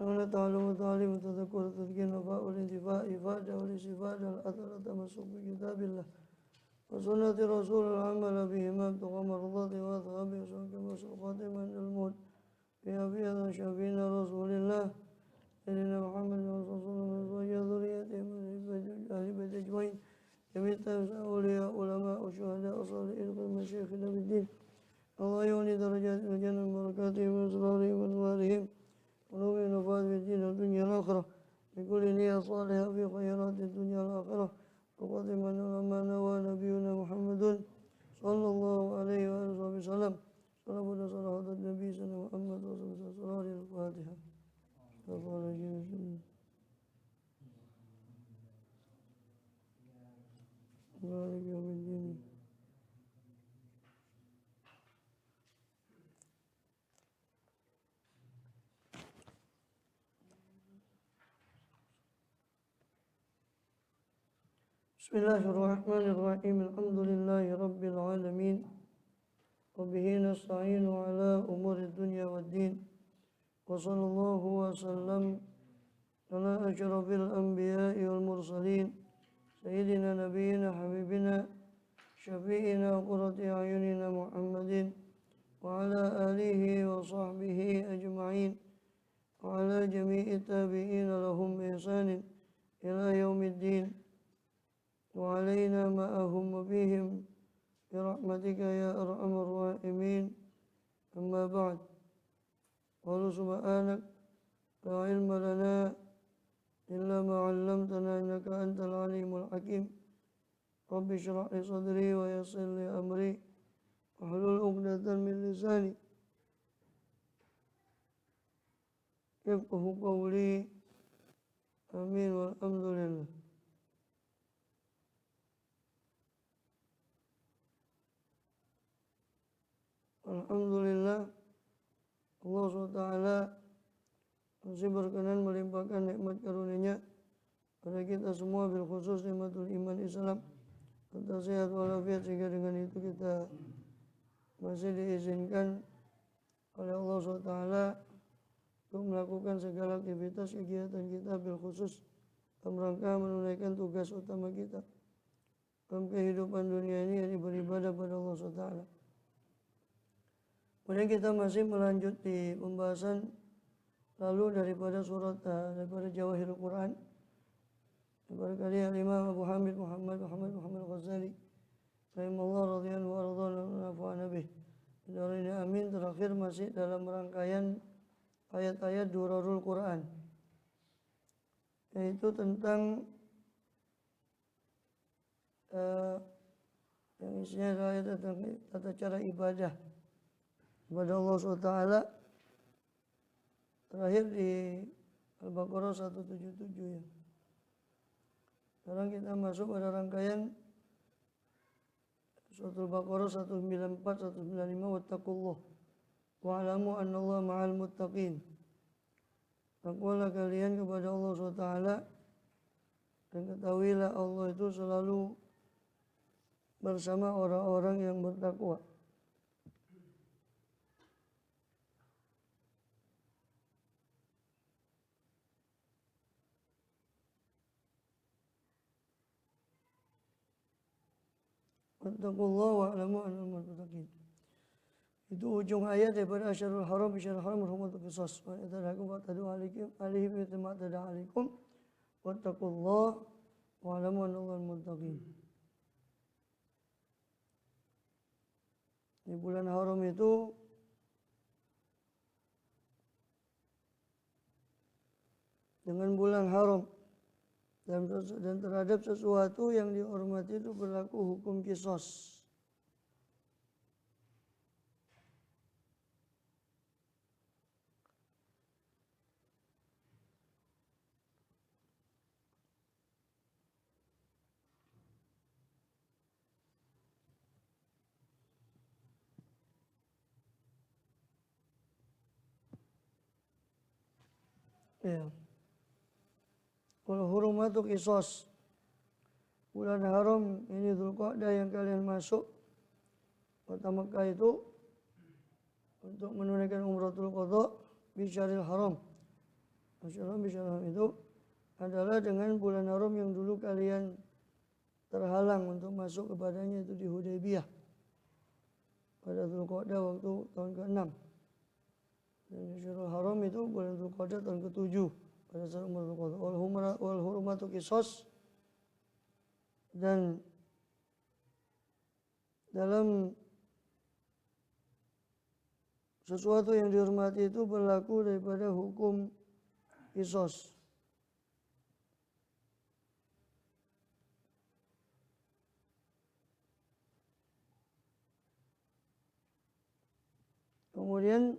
أنا تعلم تعليم تذكر تذكير نفاء والانتفاء إفادة والاستفادة الأثر تمسك بكتاب الله وسنة رسول العمل بهما ابتغاء مرضاته وثوابه وسلك مسلقات من الموت في أبيض شفينا رسول الله سيدنا محمد رسول الله من زوجة ذريته من أهل بيت أجمعين جميع التابعين أولياء علماء وشهداء وصالحين مشايخنا بالدين الله يولي درجات الجنة وبركاتهم وأسرارهم وأنوارهم ونور ونفاذ في الدين والدنيا والآخرة بكل نية صالحة في خيرات الدنيا والآخرة وقدم ما نوى نبينا محمد صلى الله عليه وآله وسلم صلى صلاة النبي سيدنا محمد وصلى الله عليه الفاتحة مالك يوم الدين بسم الله الرحمن الرحيم الحمد لله رب العالمين وبه نستعين على أمور الدنيا والدين وصلى الله وسلم على أشرف الأنبياء والمرسلين سيدنا نبينا حبيبنا شفيعنا قرة أعيننا محمد وعلى آله وصحبه أجمعين وعلى جميع التابعين لهم بإحسان إلى يوم الدين وعلينا معهم وبهم برحمتك يا أرحم الراحمين أما بعد قالوا سبحانك لا علم لنا إلا ما علمتنا إنك أنت العليم الحكيم رب اشرح لي صدري ويسر لي أمري واحلل عقدة من لساني يفقه قولي آمين والحمد لله. Alhamdulillah Allah SWT masih berkenan melimpahkan nikmat karunia-Nya pada kita semua, bil khusus nikmatul iman Islam serta sehat walafiat, sehingga dengan itu kita masih diizinkan oleh Allah SWT untuk melakukan segala aktivitas kegiatan kita, bil khusus dalam rangka menunaikan tugas utama kita dalam kehidupan dunia ini, yaitu beribadah pada Allah SWT. Kemudian kita masih melanjut di pembahasan lalu daripada daripada Jawahirul Quran daripada karya Imam Abu Hamid Muhammad Ghazali rahimahullah radhiyallahu anhu wa nafa'ana bih. Ini amin. Terakhir masih dalam rangkaian ayat-ayat Durarul Quran, yaitu tentang yang isinya adalah tentang tata cara ibadah kepada Allah SWT. Terakhir di Al-Baqarah 177 ya. Sekarang kita masuk pada rangkaian Surat Al-Baqarah 194, 195 wattaqullah wa'lamu annallaha ma'al muttaqin. Takwalah kalian kepada Allah SWT dan ketahuilah Allah itu selalu bersama orang-orang yang bertakwa. Wattaqullah wa'lamu annallaha muttaqin. Itu ujung ayat daripada Asyarul Haram bisyarul haram hurmatul qisas. Wa yatadakum wa tadu alaihim yatama tada alaikum wattaqullah wa'lamu annallaha muttaqin. Di bulan haram itu dengan bulan haram dan terhadap sesuatu yang dihormati itu berlaku hukum qisas. Ya. Kalau hurumatu qisas, bulan haram ini Dzulqa'dah yang kalian masuk kota Mekah itu untuk menunaikan umratul qadha bi syahril haram, Syahram itu adalah dengan bulan haram yang dulu kalian terhalang untuk masuk kepadanya, itu di Hudaybiyah pada Dzulqa'dah waktu tahun ke-6. Dan Syahram haram itu bulan Dzulqa'dah tahun ke-7 pada saat umur Dzulqa'dah. Wal hurmatu qisas, dan dalam sesuatu yang dihormati itu berlaku daripada hukum qisas. Kemudian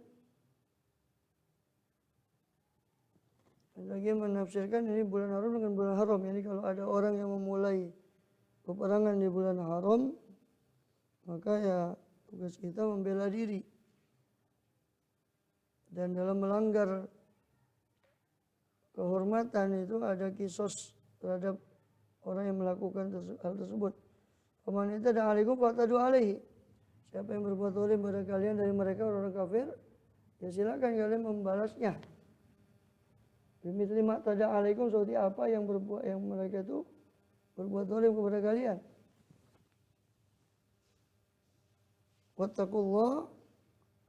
lagi menafsirkan ini bulan haram dengan bulan haram. Jadi kalau ada orang yang memulai peperangan di bulan haram, maka ya tugas kita membela diri. Dan dalam melanggar kehormatan itu ada kisos terhadap orang yang melakukan hal tersebut. Faman itada alaikum fa'tadu alaihi. Siapa yang berbuat zalim pada kalian dari mereka orang kafir, ya silakan kalian membalasnya. Bimithli ma tada alaikum, seperti apa yang mereka itu berbuat zalim kepada kalian. Wattaqullah,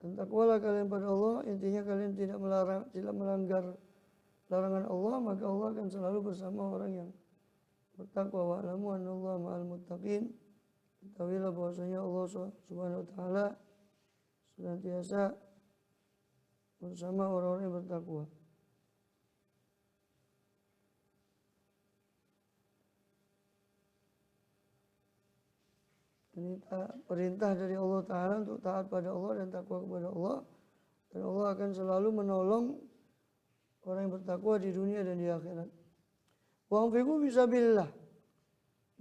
dan takwalah kalian pada Allah. Intinya kalian tidak melanggar larangan Allah, maka Allah akan selalu bersama orang yang bertakwa. Wa'lamu annallaha ma'al muttaqin. Ketahuilah bahwasanya Allah Subhanahu wa taala senantiasa bersama orang-orang yang bertakwa. Ini perintah dari Allah Ta'ala untuk taat pada Allah dan takwa kepada Allah. Dan Allah akan selalu menolong orang yang bertakwa di dunia dan di akhirat. Wa anfiqu fisabilillah,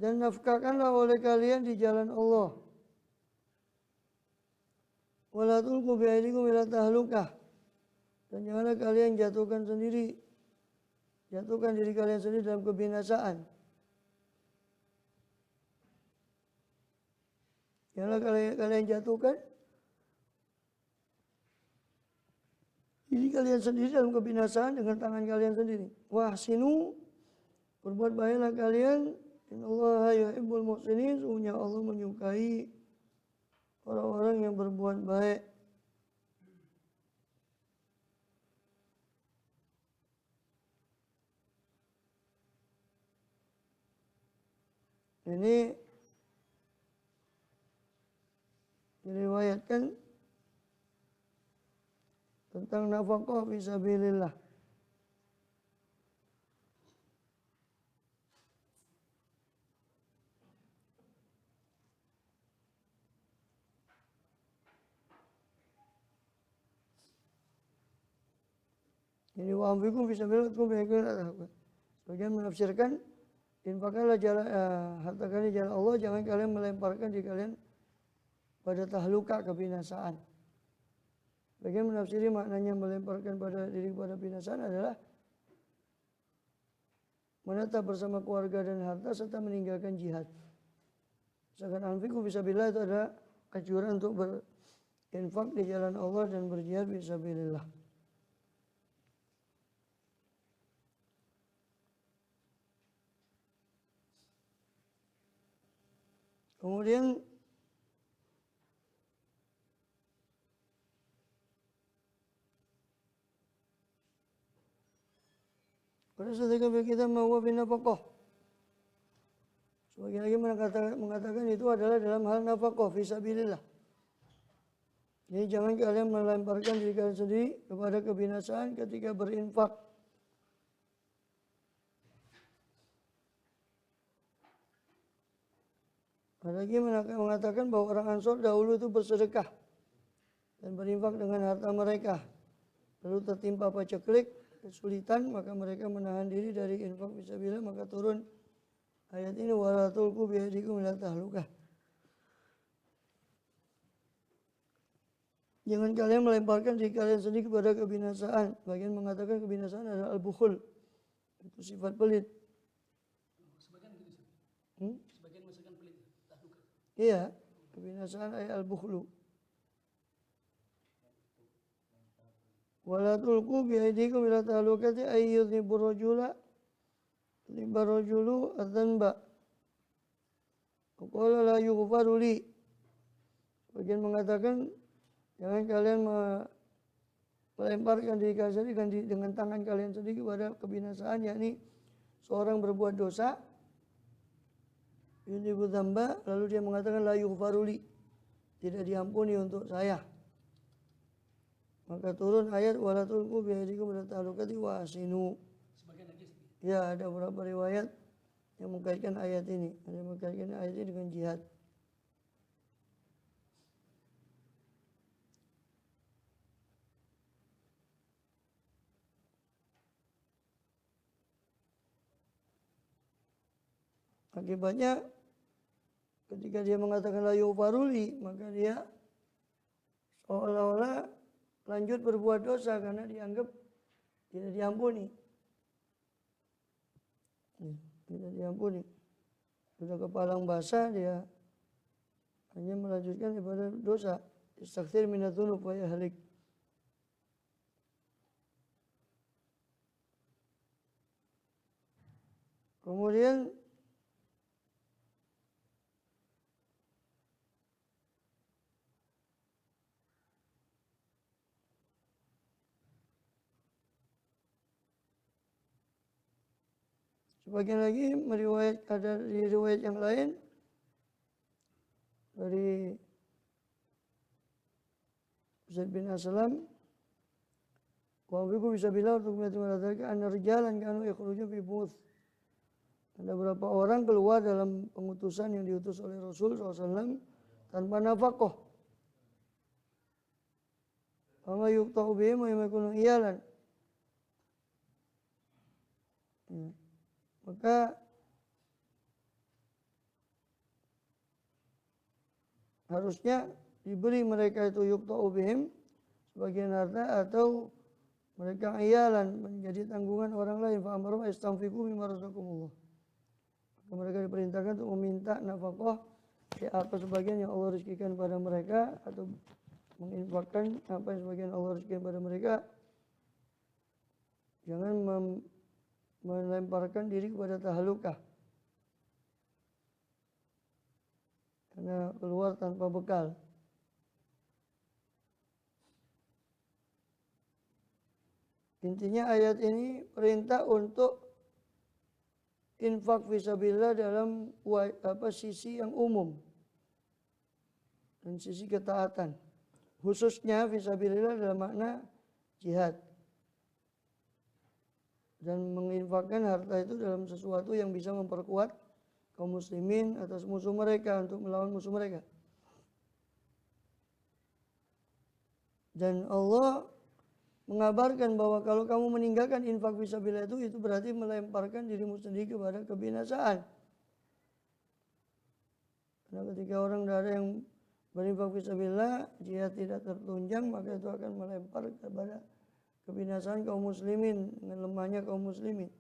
dan nafkahkanlah oleh kalian di jalan Allah. Wala tulqu bi'aidikum ila tahlukah, dan janganlah kalian jatuhkan diri kalian sendiri dalam kebinasaan. Janganlah kalian jatuhkan diri kalian sendiri dalam kebinasaan dengan tangan kalian sendiri. Wahsinu, berbuat baiklah kalian. Innallaha yuhibbul muhsinin, sesungguhnya Allah menyukai orang-orang yang berbuat baik. Ini diriwayatkan tentang nafkah fisabilillah. Jadi wa anfiqu fisabilillah sebagian menafsirkan infakkanlah harta kalian jalan Allah, jangan kalian melemparkan diri kalian pada tahluka, kebinasaan. Bagian menafsiri maknanya melemparkan pada diri pada binasaan adalah menetap bersama keluarga dan harta serta meninggalkan jihad. Misalkan anfiqu fisabilillah itu adalah anjuran untuk berinfak di jalan Allah dan berjihad fisabilillah. Kemudian pada setelah kita mau nafkah, sebagian lagi mengatakan itu adalah dalam hal nafkah fisabilillah. Jadi jangan kalian melemparkan diri kalian sendiri kepada kebinasaan ketika berinfak. Ada lagi mengatakan bahwa orang Ansor dahulu itu bersedekah dan berinfak dengan harta mereka. Lalu tertimpa paceklik, kesulitan, maka mereka menahan diri dari infak fisabilillah, maka turun ayat ini, wala tulqu bi'aidikum ila tahlukah. Jangan kalian melemparkan diri kalian sendiri kepada kebinasaan. Bagian mengatakan kebinasaan adalah al-bukhul, itu sifat pelit. Sebagian begitu. Sebagian masakan pelit, tahlukah. Iya, kebinasaan ayat al-bukhlu. Wala tulqu bi aydikum ila tahlukati ayyudhibur rajula libarajulu adzanba. Qala la yughfaru li. Sebagian mengatakan jangan kalian melemparkan diri kalian sendiri dengan tangan kalian sendiri kepada kebinasaan, yakni seorang berbuat dosa yudhibu dzamba, lalu dia mengatakan la yughfaru li, tidak diampuni untuk saya. Maka turun ayat wala tulqu bi aydikum ila tahlukati wa ahsinu. Sebagian lagi Ya, ada beberapa riwayat yang mengkaitkan ayat ini. Ada yang mengkaitkan ayat ini dengan jihad. Akibatnya ketika dia mengatakan la yufaruli, maka dia seolah-olah lanjut berbuat dosa karena dianggap tidak diampuni. Tidak diampuni. Sudah kepalang basah, dia hanya melanjutkan ibadah dosa. Istaghfir minadz-dzunub wa yahlik. Kemudian sebagian lagi ada di riwayat yang lain dari Zaid bin Aslam, "Qawiku bisa bilang untuk mengatakan anna rijalan kanu yakhrujuna fi buth." Ada beberapa orang keluar dalam pengutusan yang diutus oleh Rasul SAW tanpa nafkah. Fama yuqta'u bihim wa yakunu iyalan. Maka harusnya diberi mereka itu yuqta'u bihim sebagian harta, atau mereka iyalan menjadi tanggungan orang lain. Fa amaru istanfiqu mimma razaqakumullah. Mereka diperintahkan untuk meminta nafkah apa sebagian yang Allah rezekikan pada mereka, atau menginfakkan apa yang sebagian Allah rezekikan pada mereka. Jangan melemparkan diri kepada tahlukah karena keluar tanpa bekal. Intinya ayat ini perintah untuk infak fisabilillah dalam sisi yang umum dan sisi ketaatan, khususnya fisabilillah dalam makna jihad, dan menginfakkan harta itu dalam sesuatu yang bisa memperkuat kaum muslimin atas musuh mereka, untuk melawan musuh mereka. Dan Allah mengabarkan bahwa kalau kamu meninggalkan infak fisabilillah itu berarti melemparkan dirimu sendiri kepada kebinasaan. Karena ketika orang tidak ada yang berinfak fisabilillah, jihad tidak tertunjang, maka itu akan melempar kepada kebinasaan kaum muslimin, dengan lemahnya kaum muslimin.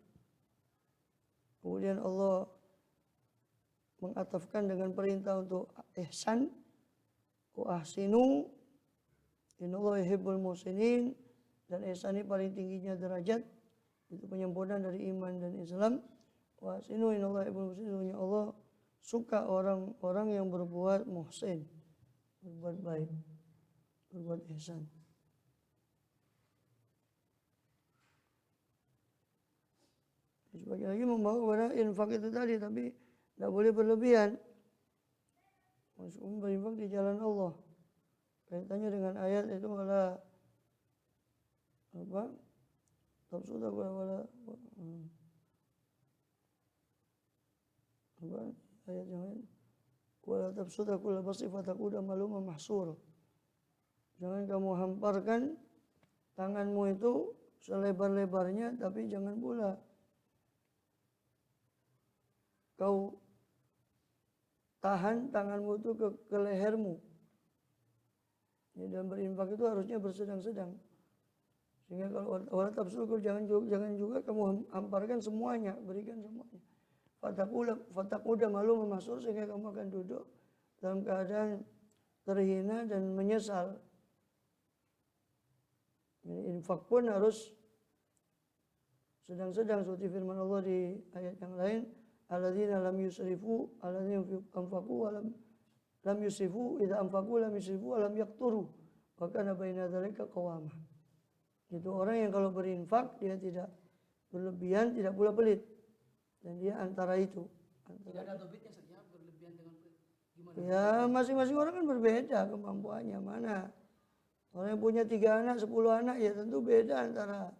Kemudian Allah mengatafkan dengan perintah untuk ihsan, wa ahsinu, innallaha yuhibbul muhsinin. Dan ihsan ini paling tingginya derajat, itu penyempurnaan dari iman dan Islam. Wa ahsinu innallaha yuhibbul muhsinin. Allah suka orang-orang yang berbuat muhsin, berbuat baik, berbuat ihsan. Sebagian lagi membawa kepada infak itu tadi, tapi tidak boleh berlebihan. Maksudnya berinfak di jalan Allah. Kaitannya dengan ayat itu adalah apa? Tafsudah wala apa? Ayat yang lain. Wala tafsudah kulla basti fatakuda maluma mahsur. Jangan kamu hamparkan tanganmu itu selebar-lebarnya, tapi jangan pula kau tahan tanganmu itu ke lehermu. Ya, dan berinfak itu harusnya bersedang-sedang. Sehingga kalau wala tafsudah, jangan juga kamu hamparkan semuanya, berikan semuanya. Fatakuda malum masur, sehingga kamu akan duduk dalam keadaan terhina dan menyesal. Infak pun harus sedang-sedang seperti firman Allah di ayat yang lain, alladzina lam yusrifu alladzina anfaqu wa lam yusrifu idza anfaqu lam yusrifu wa lam yaqturu wa kana baina dzalika qawama. Itu orang yang kalau berinfak dia tidak berlebihan, tidak pula pelit. Dan dia antara itu. Tidak ada dobitnya saja berlebihan dengan gimana? Ya masing-masing orang kan berbeda kemampuannya. Mana orang yang punya 3 anak, 10 anak ya tentu beda antara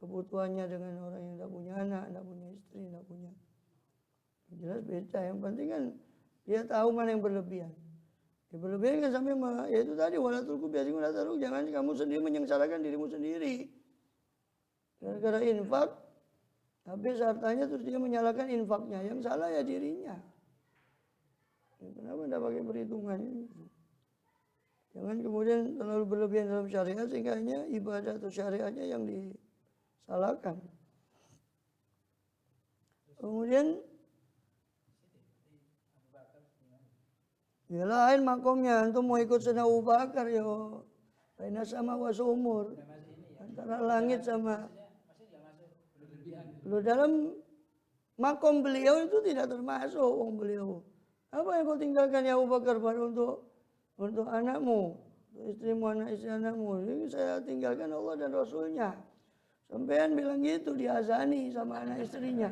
kebutuhannya dengan orang yang tidak punya anak, tidak punya istri, tidak punya. Jelas beda. Yang penting kan dia tahu mana yang berlebihan. Ya, berlebihan kan sampai ya itu tadi wala tulqu biaydikum ila tahlukah, jangan kamu sendiri menyengsarakan dirimu sendiri. Gara-gara infak habis hartanya terus dia menyalahkan infaknya, yang salah ya dirinya. Ya, kenapa tidak pakai perhitungan ini? Jangan kemudian terlalu berlebihan dalam syariat sehingga hanya ibadah atau syariatnya yang disalahkan. Kemudian ya lain makomnya, antum mau ikut Sayyidina Abu Bakar yo. Baina sama wa sumur. Antara langit sama lu dalam makom beliau itu tidak termasuk wong beliau. Apa yang kau tinggalkan ya Abu Bakar untuk anakmu, untuk istrimu, anak istri anakmu? Ini saya tinggalkan Allah dan Rasulnya. Sampean bilang gitu diazani sama anak istrinya,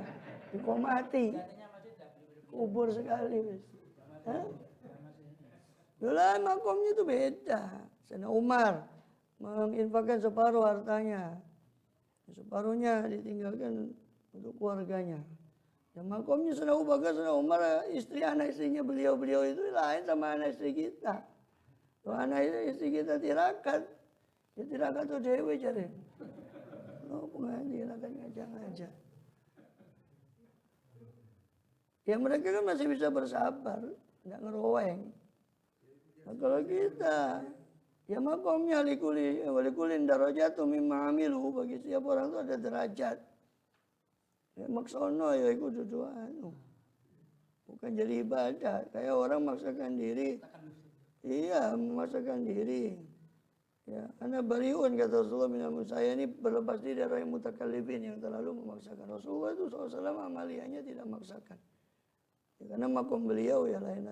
dikomati, kubur sekali. Hah? Yolah makomnya itu beda. Sayyidina Umar menginfakkan separuh hartanya, separuhnya ditinggalkan untuk keluarganya. Dan makomnya Sayyidina Abu Bakar, Sayyidina Umar, istri anak istrinya beliau itu lain sama anak istri kita. Kalau anak istri kita tirakat, ya tirakat itu dewe cari. Lo pengaji akan ngajak-ngajak. Ya mereka kan masih bisa bersabar, nggak ngeroweng. Nah, kalau kita, ya makomnya walikulin darajatum mimma amilu, bagi setiap orang itu ada derajat. Ya maksono ya ikut duduan. Bukan jadi ibadah. Kayak orang memaksakan diri. Iya, memaksakan diri. Ya, ana bariun kata Rasulullah minal saya ini berlepas diri dari orang mutakallifin yang terlalu memaksakan. Rasulullah itu SAW amaliyahnya tidak memaksakan. Ya, karena makom beliau ya lain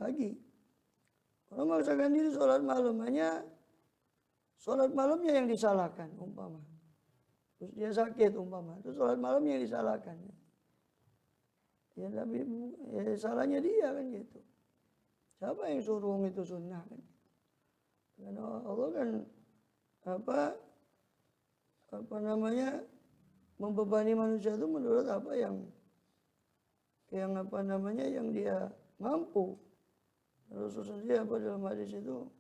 lagi. Orang memaksakan diri sholat malam, hanya sholat malamnya yang disalahkan umpama. Terus dia sakit umpama, itu sholat malamnya yang disalahkan. Ya tapi ya, salahnya dia kan gitu. Siapa yang suruh itu sunnah kan? Karena Allah kan apa namanya membebani manusia itu menurut apa yang apa namanya yang dia mampu. Rasul sendiri apa dalam hadis itu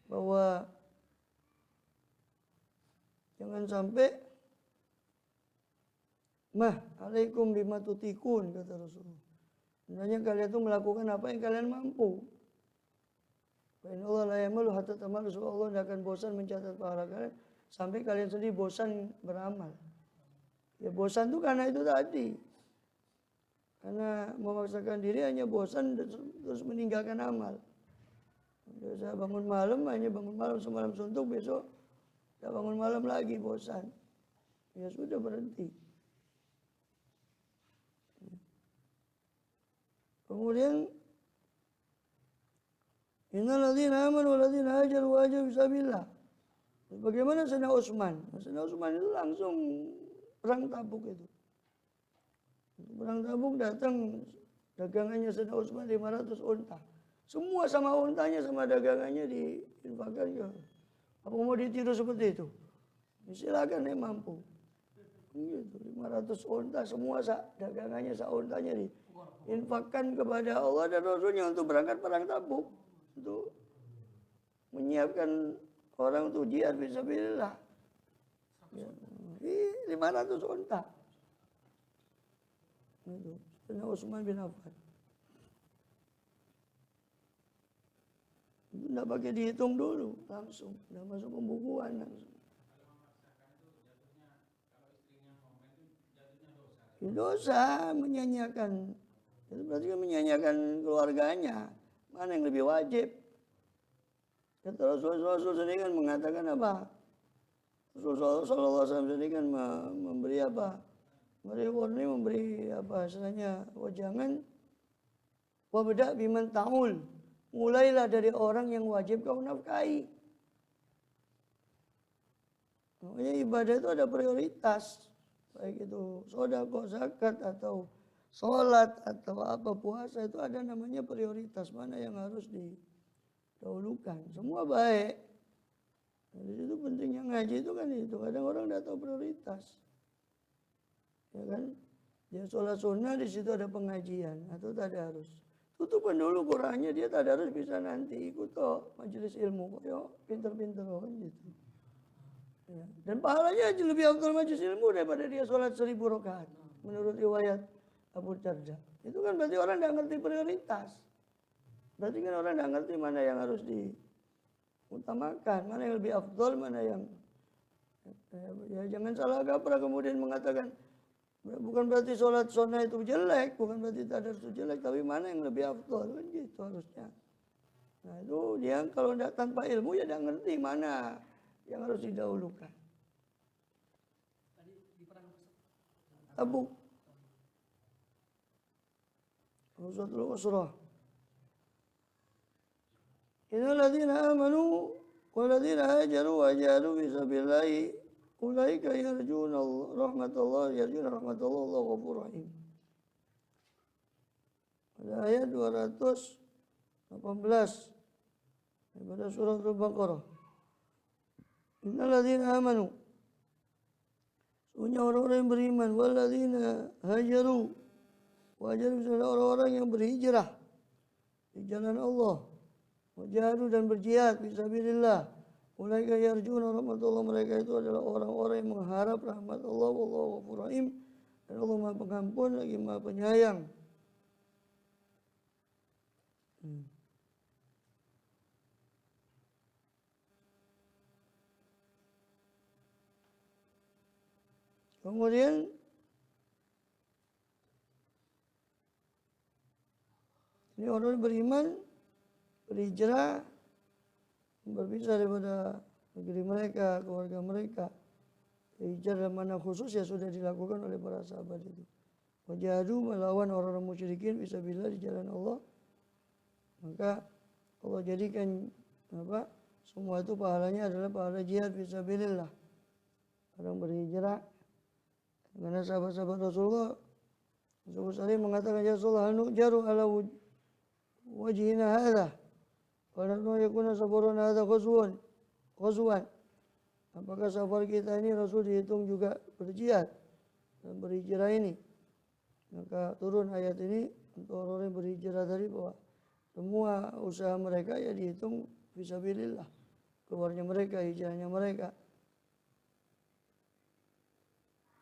bahwa jangan sampai alaikum bima tutikun kata Rasulullah. Sebenarnya kalian itu melakukan apa yang kalian mampu. Inna Allah la yamalu hatta tamalu, Allah tidak akan bosan mencatat pahala kalian sampai kalian sendiri bosan beramal. Ya bosan itu karena itu tadi. Karena memaksakan diri hanya bosan terus meninggalkan amal. Saya bangun malam, hanya bangun malam semalam suntuk, besok tidak bangun malam lagi, bosan. Ya sudah berhenti. Kemudian innal ladzina amanu wal ladzina hajaru wa hajaru fisabilillah. Bagaimana Sayyidina Utsman? Sayyidina Utsman itu langsung perang Tabuk itu. Perang Tabuk datang dagangannya Sayyidina Utsman 500 unta. Semua sama untanya sama dagangannya diinfakkan ke. Apa mau ditiru seperti itu? Silakan yang mampu. Gitu, 500 unta semua dagangannya untanya diinfakkan kepada Allah dan Rasulnya untuk berangkat perang Tabuk. Untuk menyiapkan orang untuk jihad fisabilillah. Ya, 500 unta. Itu Sayyidina Utsman bin Affan. Itu tidak pakai dihitung dulu, langsung. Tidak masuk pembukuan langsung. Itu dosa menyanyiakan. Itu berarti kan menyanyiakan keluarganya. Mana yang lebih wajib? Kata Rasul sendiri kan mengatakan apa? Rasulullah SAW sendiri kan memberi apa? Memberi warning, memberi apa istilahnya, jangan wabda biman ta'ul. Mulailah dari orang yang wajib kau nafkahi. Makanya ibadah itu ada prioritas. Baik itu sedekah, zakat atau sholat atau apa puasa itu ada namanya prioritas. Mana yang harus didahulukan. Semua baik. Nah, di situ pentingnya ngaji itu kan itu. Kadang orang tidak tahu prioritas. Ya kan? Dia sholat sunnah di situ ada pengajian atau tadarus. Tutupan dulu Qurannya, dia tadarus bisa nanti ikut majelis ilmu. Kok pinter-pinter kan gitu. Ya. Dan pahalanya lebih afdal majelis ilmu daripada dia sholat 1000 rakaat menurut riwayat Abu Darda. Itu kan berarti orang tidak ngerti prioritas. Berarti kan orang tidak ngerti mana yang harus diutamakan, mana yang lebih afdal, mana yang ya jangan salah kaprah kemudian mengatakan bukan berarti sholat sunnah itu jelek, bukan berarti tadarus itu jelek, tapi mana yang lebih afdal kan gitu harusnya. Nah itu dia kalau tidak tanpa ilmu ya tidak ngerti mana yang harus didahulukan. Tadi di perang Tabuk. Rasulullah Usrah. Innal ladzina amanu wal ladzina hajaru wa jahadu fi sabilillah ulaika yarjuna rahmatullah Allahu ghafurur rahim. Pada ayat 218 daripada surah Al-Baqarah. Innal ladzina amanu, sesungguhnya orang-orang yang beriman, wal ladzina hajaru, wajar orang-orang yang berhijrah di jalan Allah, wajahadu dan berjihad fisabilillah, ulaika yarjuna rahmatullah, mereka itu adalah orang-orang yang mengharap rahmat Allah, wallahu ghafurur rahim, dan Allah Maha Pengampun lagi Maha Penyayang. Kemudian ini orang beriman, berhijrah, berpisah daripada negeri mereka, keluarga mereka. Hijrah dalam mana khusus ya sudah dilakukan oleh para sahabat itu. Wajahadu melawan orang-orang musyrikin fisabilillah di jalan Allah. Maka Allah jadikan apa? Semua itu pahalanya adalah pahala jihad fisabilillah. Orang berhijrah. Karena sahabat-sahabat Rasulullah SAW mengatakan, ya Rasulullah, hal nu'jaru ala wajhina hadha wa nahnu yakuna safaruna hadha ghazwan. Apakah safar kita ini Rasul dihitung juga berjihad dan berhijrah ini? Maka turun ayat ini untuk orang yang berhijrah tadi bahwa semua usaha mereka ya dihitung fisabilillah, keluarnya mereka, hijrahnya mereka.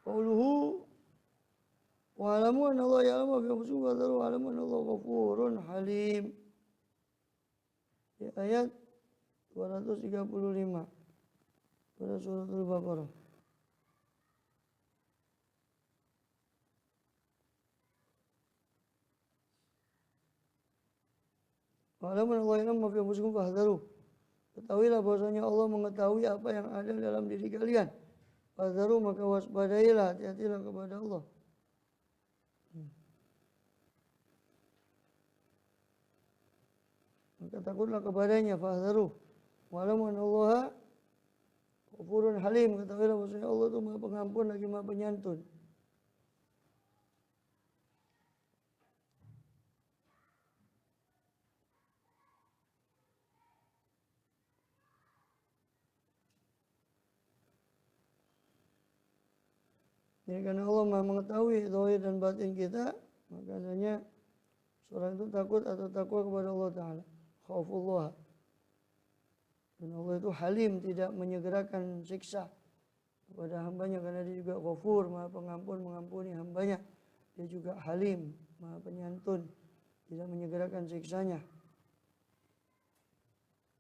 Qauluhu wa'alamu anna Allah ya'lamu fi anfusikum wa'alamu anna Allah ghafurun halim. Di ayat 235 pada surat Al-Baqarah. Wa'alamu anna Allah ya'lamu fi anfusikum fahdharu. Ketahuilah bahwasanya Allah mengetahui apa yang ada dalam diri kalian. Fahdharu, maka waspadailah, hati-hatilah kepada Allah. Maka takutlah kepadanya, fahdharu. Wa'alamu anna Allaha ghafurun halim, ketahuilah bahwasanya Allah itu Maha Pengampun lagi Maha Penyantun. Jadi karena Allah Maha mengetahui zahir dan batin kita, maka adanya seorang itu takut atau takwa kepada Allah Ta'ala. Khaufullah. Dan Allah itu halim, tidak menyegerakan siksa kepada hambanya karena dia juga ghafur, Maha Pengampun, mengampuni hambanya. Dia juga halim, Maha Penyantun, tidak menyegerakan siksanya.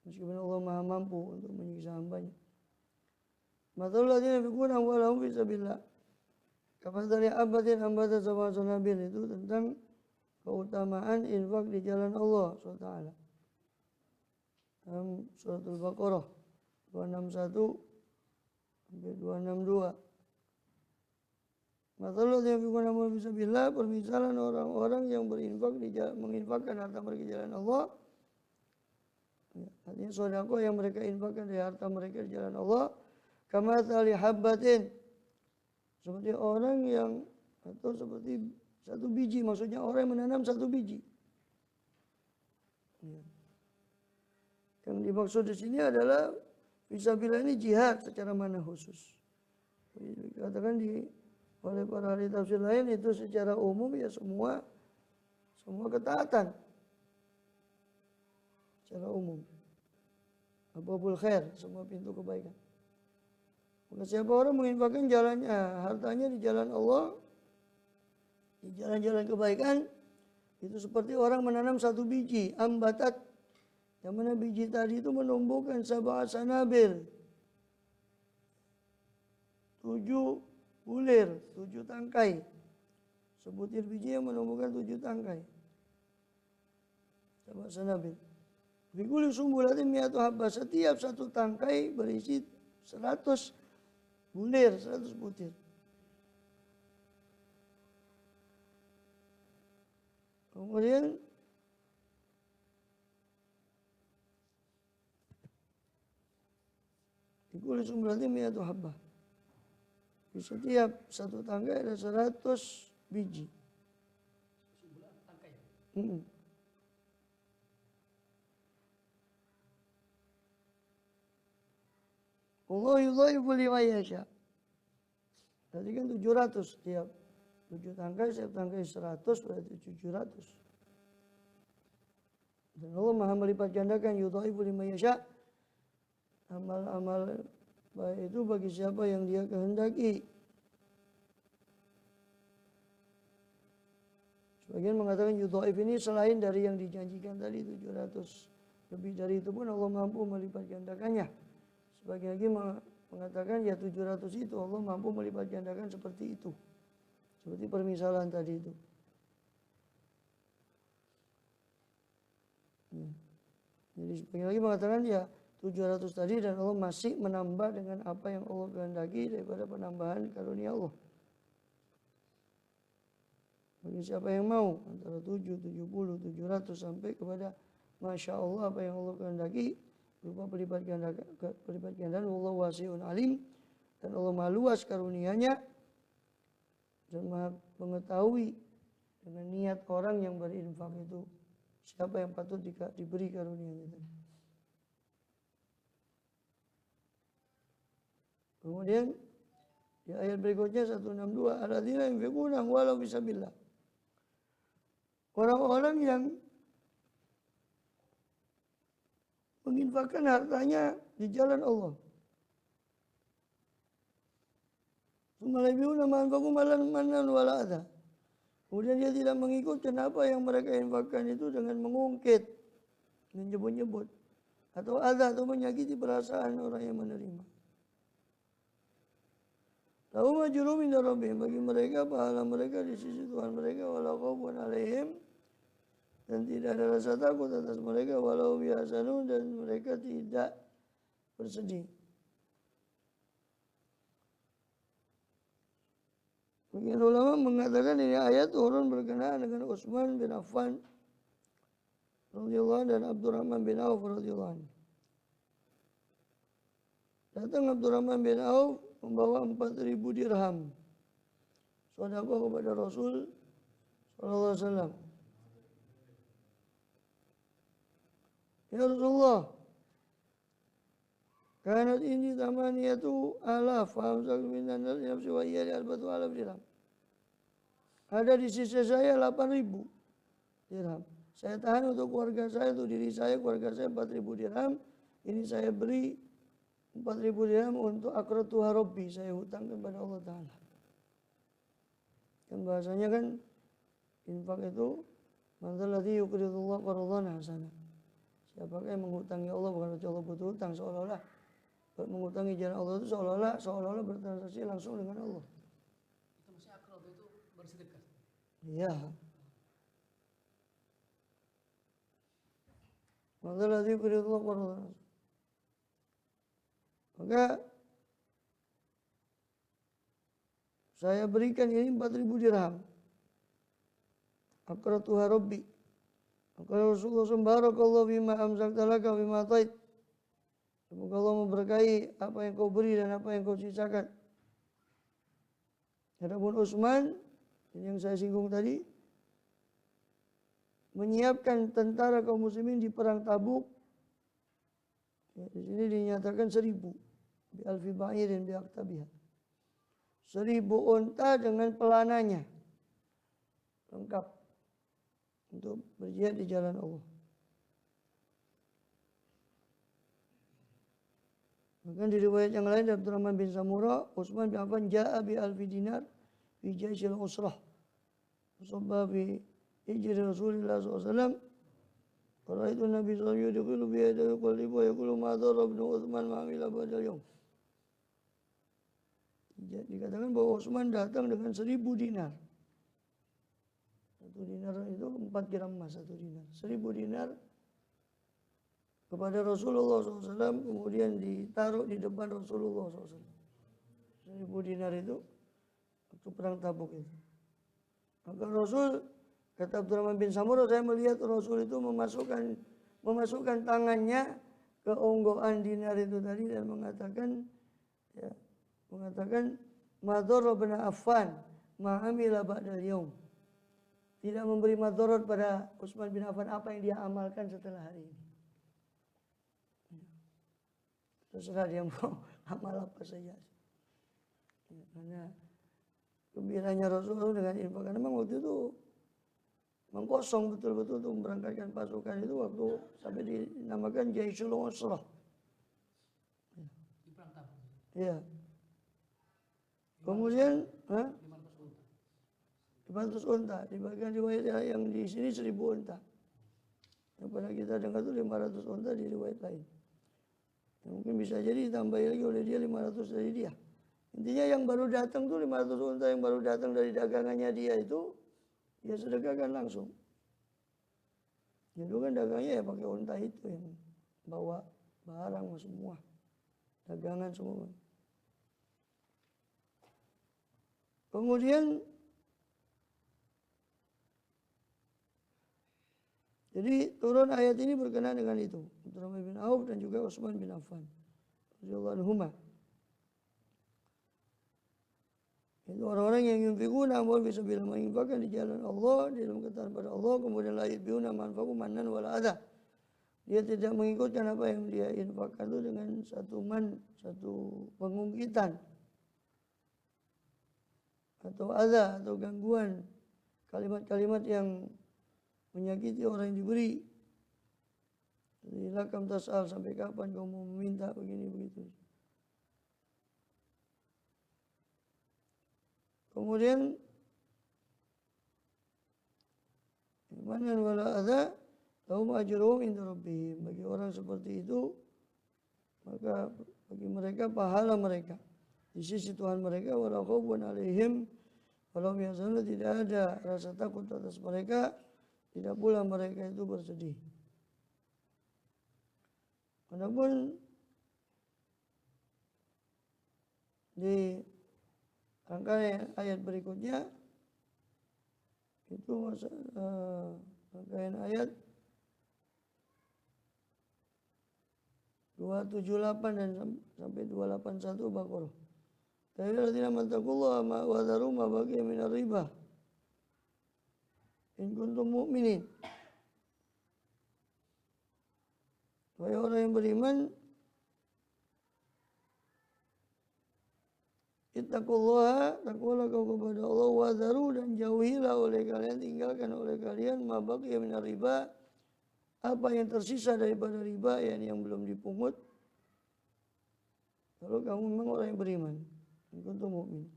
Meskipun Allah Maha mampu untuk menyiksa hambanya. Mathalul ladzina yunfiquna amwalahum fi sabilillah. Kafadhali abadin ambata sama sunabil, itu tentang keutamaan infak di jalan Allah SWT. Suratul Baqarah 261 sampai 262. Masalah yang fikuna amal fisabilillah, permisalan orang-orang yang menginfakkan harta mereka di jalan Allah. Ya, artinya sedekah yang mereka infakkan dari harta mereka di jalan Allah. Kama tali habbatin, seperti orang yang atau seperti satu biji, maksudnya orang yang menanam satu biji. Ya. Yang dimaksud di sini adalah fisabilillah ini jihad secara makna khusus. Dikatakan oleh para ahli tafsir lain itu secara umum ya semua ketaatan secara umum. Abwabul khair, semua pintu kebaikan. Maka siapa orang menginfakkan jalannya, hartanya di jalan Allah, di jalan-jalan kebaikan, itu seperti orang menanam satu biji, ambatat, yang mana biji tadi itu menumbuhkan sab'a sanabil, 7 bulir, 7 tangkai. Sebutir biji yang menumbuhkan 7 tangkai. Sab'a sanabil. Bikuli sumbulatin mi'atu habba, setiap satu tangkai berisi 100 bulir, 100 butir. Kemudian bikuli sumbulatin mi'atu habba, di setiap satu tangkai ada 100 biji. Sumbulan tangkai. Allah yudhaifu liman yasha. Tadi kan 700 setiap 7 tangkai, setiap tangkai 100 berarti 700. Dan Allah Maha melipat gandakan yudhaifu liman yasha. Amal-amal baik itu bagi siapa yang dia kehendaki. Sebagian mengatakan yudhaif ini selain dari yang dijanjikan tadi 700. Lebih dari itu pun Allah mampu melipat gandakannya. Sebagian lagi mengatakan ya 700 itu Allah mampu melipat gandakan seperti itu. Seperti permisalan tadi itu. Ya. Jadi sebagian lagi mengatakan ya 700 tadi dan Allah masih menambah dengan apa yang Allah kehendaki daripada penambahan karunia Allah. Bagi siapa yang mau antara 7, 70, 700 sampai kepada Masya Allah apa yang Allah kehendaki berupa pelipat gandaan Allah wasi'un alim, dan Allah maha luas karunianya dan maha mengetahui dengan niat orang yang berinfak itu siapa yang patut diberi karunia itu. Kemudian di ayat berikutnya 162, alladzina yunfiquna walau fisabilillah, orang-orang yang menginfakkan hartanya di jalan Allah. Sumalabiuna ma'anfaku malan wala adha. Kemudian dia tidak mengikutkan apa yang mereka infakkan itu dengan mengungkit, menyebut-nyebut, atau adha, atau menyakiti perasaan orang yang menerima. Lahum ajrun min rabbihim, bagi mereka pahala mereka di sisi Tuhan mereka, wala khaufun alaihim, dan tidak ada rasa takut atas mereka, walau bihasanun, dan mereka tidak bersedih. Bagian ulama mengatakan ini ayat turun berkenaan dengan Utsman bin Affan radhiyallahu anhu dan Abdurrahman bin Auf radhiyallahu anhu. Datang Abdurrahman bin Auf membawa 4.000 dirham sedekah kepada Rasul sallallahu alaihi wasallam. Ya Rasulullah, kanat ini tamaniyatu alaf famsak minan nafsi wa iyali albatu alaf dirham. Ada di sisi saya 8.000 dirham. Saya tahan untuk keluarga saya, untuk diri saya, keluarga saya 4.000 dirham. Ini saya beri 4.000 dirham untuk akratuha Rabbi, saya hutang kepada Allah Ta'ala. Kan bahasanya kan infak itu manzalladzi yuqridullah qardan hasanah. Siapakah yang menghutangi Allah, bukan berarti Allah butuh hutang, seolah-olah mengutangi jalan Allah itu seolah-olah bertransaksi langsung dengan Allah. Itu maksudnya akrab itu bersedekah. Iya. Maka yuqridullah qardan hasanan. Maka saya berikan ini 4.000 dirham. Aqratuha Rabbi. Maka Rasulullah barakallahu bima amsakta laka bima atait. Semoga Allah memberkahi apa yang kau beri dan apa yang kau sisakan. Adapun Utsman yang saya singgung tadi, menyiapkan tentara kaum muslimin di perang Tabuk. Ya, di sini dinyatakan 1.000 bi alfi ba'irin bi aktabiha. 1.000 unta dengan pelananya lengkap untuk berjihad di jalan Allah. Bahkan di riwayat yang lain dari Abdurrahman bin Samurah, Utsman bin Affan ja'a bi alfi dinar fi jaisil usrah. Sabba bi hijri Rasulullah SAW. Para itu Nabi SAW yudhilu bi yadihi qalbi wa yaqulu ma dharra ibn Utsman ma amila ba'dal yawm. Dikatakan bahwa Utsman datang dengan 1.000 dinar. 1 dinar itu 4 gram emas 1 dinar. 1.000 dinar kepada Rasulullah SAW, kemudian ditaruh di depan Rasulullah SAW. 1.000 dinar itu waktu perang Tabuk itu. Maka Rasul, kata Abdurrahman bin Samurah, saya melihat Rasul itu memasukkan tangannya ke onggoan dinar itu tadi dan mengatakan, ya, madhara bin Affan ma'amila ba'dal yaum. Tidak memberi madharat pada Utsman bin Affan apa yang dia amalkan setelah hari ini. Terserah dia mau amal apa saja. Ya, karena gembiranya Rasulullah dengan infak. Karena memang waktu itu mengkosong betul-betul untuk memberangkatkan pasukan itu waktu sampai dinamakan Jaisul Usrah. Di perang Tabuk. Ya. Kemudian 500 unta. Di bagian riwayat yang di sini 1.000 unta. Yang pada kita dengar itu 500 unta di riwayat lain. Mungkin bisa jadi ditambah lagi oleh dia 500 dari dia. Intinya yang baru datang tuh 500 unta yang baru datang dari dagangannya dia itu, dia sedekahkan langsung. Itu kan dagangnya ya pakai unta itu yang bawa barang semua. Dagangan semua. Kemudian jadi turun ayat ini berkenaan dengan itu. Abdurrahman bin Auf dan juga Utsman bin Affan radhiyallahu anhuma. Itu orang-orang yang yunfikuna amwal bisa bilang menginfakkan di jalan Allah, di dalam ketaatan pada Allah, kemudian la yutbiuna manfaku mannan wala adha. Dia tidak mengikutkan apa yang dia infakkan itu dengan satu pengungkitan atau adha atau gangguan, kalimat-kalimat yang menyakiti orang yang diberi. Jadi lakam tas'al, sampai kapan kau mau meminta begini begitu. Kemudian manan wala adza lahum ajruhum inda rabbihim. Bagi orang seperti itu, maka bagi mereka pahala mereka di sisi Tuhan mereka, wala khaufun alaihim wala hum yahzanun. Tidak ada rasa takut atas mereka, tidak pula mereka itu bersedih. Adapun di rangkaian ayat berikutnya itu rangkaian ayat 278 dan sampai 281 Baqarah. Alladzina mattaqullaha wa dharu ma baqiya minar riba in kuntum mu'minin. Wahai orang yang beriman, ittaqullaha, takwalah kau kepada Allah, wa dharu, dan jauhilah oleh kalian, tinggalkan oleh kalian, ma baqiya minar riba, apa yang tersisa daripada riba, yang belum dipungut. Kalau kamu memang orang yang beriman, in kuntum mu'minin.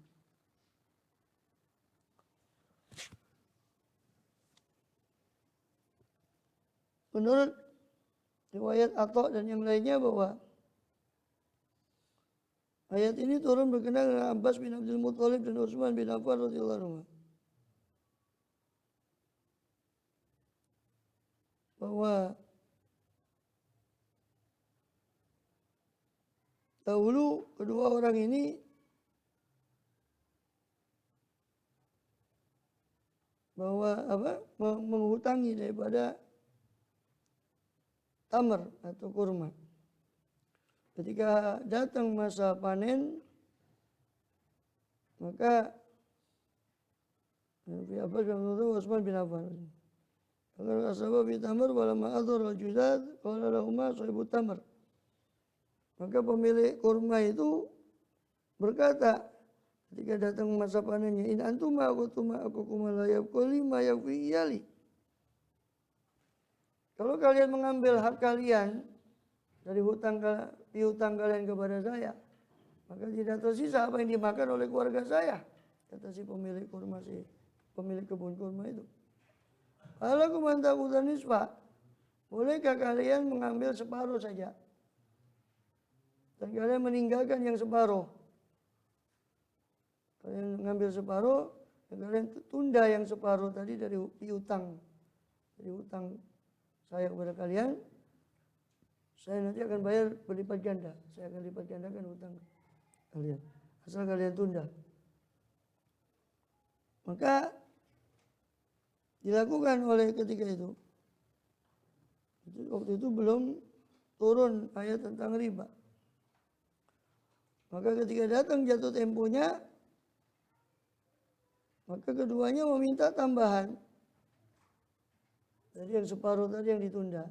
Menurut riwayat Atha dan yang lainnya bahwa ayat ini turun berkenaan dengan Abbas bin Abdul Muttalib dan Utsman bin Affan radhiyallahu anhu. Bahwa dahulu kedua orang ini bahwa menghutangi daripada tamar atau kurma. Ketika datang masa panen, maka Nabi Abbas bin Utsman bin Affan. Kalau asbab bi tamar wala ma'adhar al-juzad qala lahumma sahibu tamar. Maka pemilik kurma itu berkata ketika datang masa panennya, in antuma aku kuma la yaquli ma yakfi iyali. Kalau kalian mengambil hak kalian dari piutang kalian kepada saya, maka tidak tersisa apa yang dimakan oleh keluarga saya, kata si pemilik kurma, si pemilik kebun kurma itu. Kalau kumantakutan nisfa, bolehkah kalian mengambil separuh saja dan kalian meninggalkan yang separuh? Kalian mengambil separuh dan kalian tunda yang separuh tadi dari piutang, dari hutang saya kepada kalian. Saya nanti akan bayar berlipat ganda. Saya akan lipat gandakan hutang kalian, asal kalian tunda. Maka dilakukan oleh ketika itu. Waktu itu belum turun ayat tentang riba. Maka ketika datang jatuh temponya, maka keduanya meminta tambahan dari yang separuh tadi yang ditunda.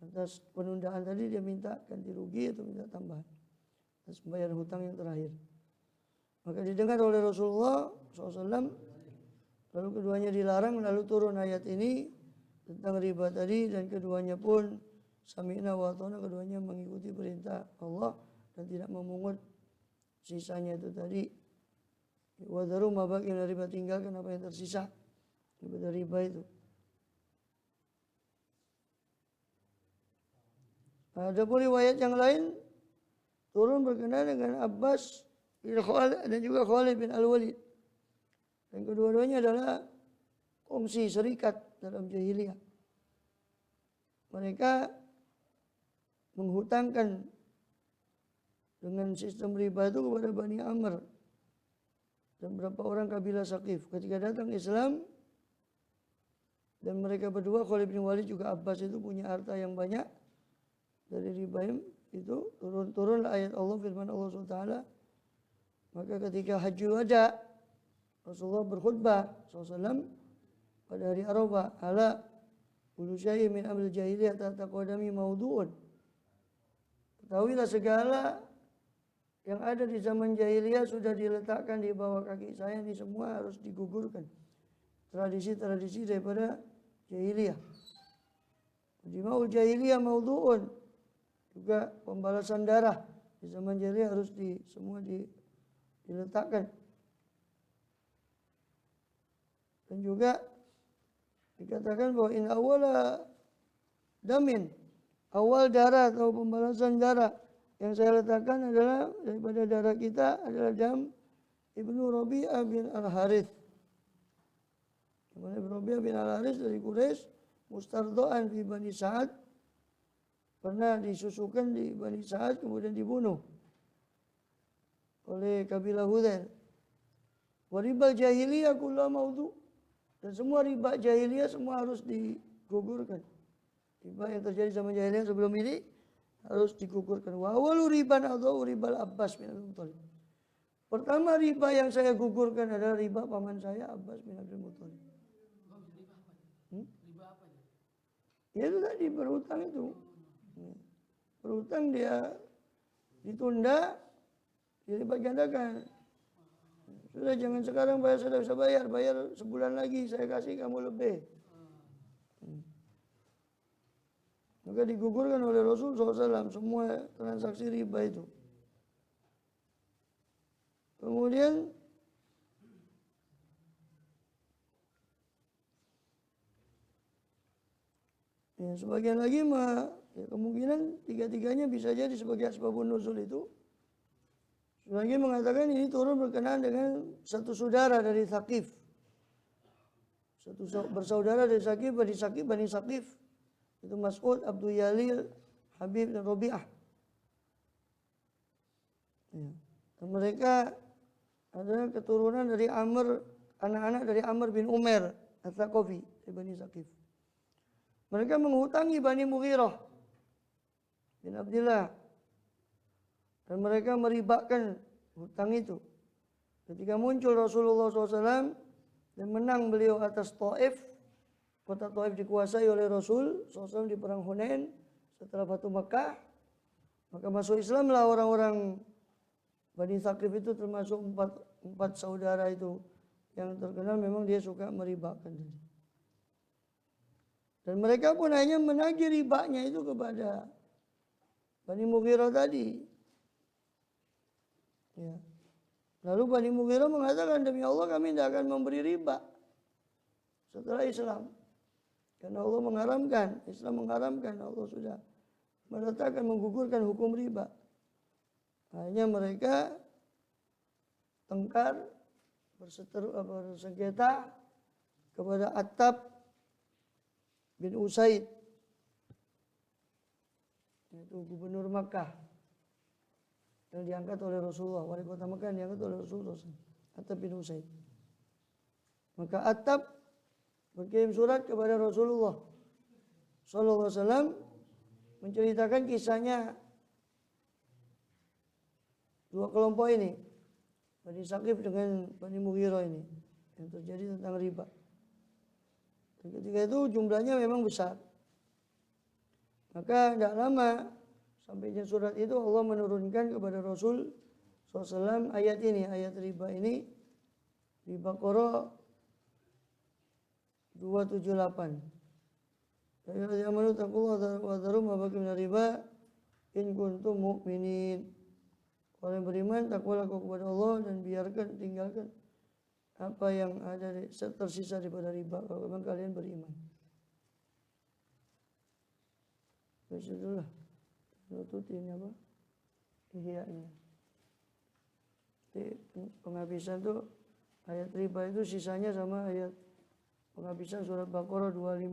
Atas penundaan tadi dia minta ganti rugi atau minta tambahan atas pembayaran hutang yang terakhir. Maka didengar oleh Rasulullah SAW, lalu keduanya dilarang, lalu turun ayat ini tentang riba tadi, dan keduanya pun sami'na wa ata'na, keduanya mengikuti perintah Allah dan tidak memungut sisanya itu tadi. Wa dharu ma baqiya min riba, tinggalkan apa yang tersisa daripada riba itu. Ada pun riwayat yang lain turun berkenaan dengan Abbas bin Khalid dan juga Khalid bin Al-Walid. Dan kedua-duanya adalah kongsi serikat dalam jahiliyah. Mereka menghutangkan dengan sistem riba itu kepada Bani Amr dan beberapa orang kabilah Saqif. Ketika datang Islam dan mereka berdua, Khalid bin Walid juga Abbas, itu punya harta yang banyak dari riba itu, turun ayat Allah, firman Allah SWT. Maka ketika haji wada, Rasulullah berkhutbah SAW pada hari Arafah, ala kullu syai'in min amril jahiliyah tahta qadami mawdu'un. Ketahuilah segala yang ada di zaman jahiliyah sudah diletakkan di bawah kaki saya, ini semua harus digugurkan. Tradisi-tradisi daripada jahiliyah. Dima'ul jahiliyah mawdu'un, juga pembalasan darah di zaman jahiliyah harus semua diletakkan. Dan juga dikatakan bahwa in awala damin, awal darah atau pembalasan darah yang saya letakkan adalah daripada darah kita adalah dam Ibnu Rabi'ah bin Al-Harith. Ibnu Rabi'ah bin Al-Harith dari Quraisy, mustardaan fi Bani Sa'ad, pernah disusukan di Bani Sa'ad kemudian dibunuh oleh kabilah Hudzail. Wa ribal jahiliyah kullu mawdu', dan semua riba jahiliyah semua harus digugurkan. Riba yang terjadi zaman jahiliyah sebelum ini harus digugurkan. Wa awwalu riban adau ribal Abbas bin Abdul Muthalib. Pertama riba yang saya gugurkan adalah riba paman saya Abbas bin Abdul Muthalib. Riba apa ya? Ya itu tadi berhutang itu. Berhutang dia ditunda, dilipat gandakan. Sudah, jangan sekarang bayar, sudah bisa bayar sebulan lagi saya kasih kamu lebih. Maka digugurkan oleh Rasul SAW semua transaksi riba itu. Kemudian ya, sebagian lagi kemungkinan tiga-tiganya bisa jadi sebagai asbabun nuzul itu. Sebagian mengatakan ini turun berkenaan dengan satu saudara dari Saqif. Satu bersaudara dari Saqif, Bani Saqif. Itu Mas'ud, Abdul Yalil, Habib dan Rabi'ah. Ya. Dan mereka adalah keturunan dari Amr, anak-anak dari Amr bin Umair At-Thaqafi dari Bani Saqif. Mereka menghutangi Bani Mughirah bin Abdillah dan mereka meribakan hutang itu. Ketika muncul Rasulullah SAW dan menang beliau atas Taif, kota Taif dikuasai oleh Rasul SAW di perang Hunain setelah Fatu Makkah, maka masuk Islamlah orang-orang Bani Saqif itu, termasuk empat saudara itu yang terkenal memang dia suka meribakan. Dan mereka pun hanya menagih ribanya itu kepada Bani Mughirah tadi. Ya. Lalu Bani Mughirah mengatakan, demi Allah kami tidak akan memberi riba setelah Islam. Karena Allah mengharamkan, Islam mengharamkan, Allah sudah menetapkan, menggugurkan hukum riba. Hanya mereka tengkar, bersengketa kepada Attab bin Usaid, yaitu gubernur Makkah yang diangkat oleh Rasulullah, wali kota Makkah yang diangkat oleh Rasulullah, Attab bin Usaid. Maka Attab berkirim surat kepada Rasulullah Sallallahu Alaihi Wasallam menceritakan kisahnya dua kelompok ini, Bani Saqif dengan Bani Mughirah ini, yang terjadi tentang riba. Dan ketika itu jumlahnya memang besar. Maka tidak lama sampainya surat itu Allah menurunkan kepada Rasul SAW ayat ini, ayat riba ini di Baqarah 278. Ya ayyuhallazina taqullaha wa dharu ma baqiya minar riba in kuntum mu'minin. Orang yang beriman, takwalah kau kepada Allah dan tinggalkan apa yang ada tersisa daripada riba kalau memang kalian beriman. Bismillah. Nutut ini apa? Ihya'nya. Penghabisan itu ayat riba itu sisanya sama ayat penghabisan surat Baqarah 25,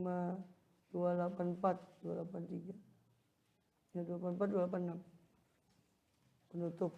284, 283. Ya 284, 286. Penutup.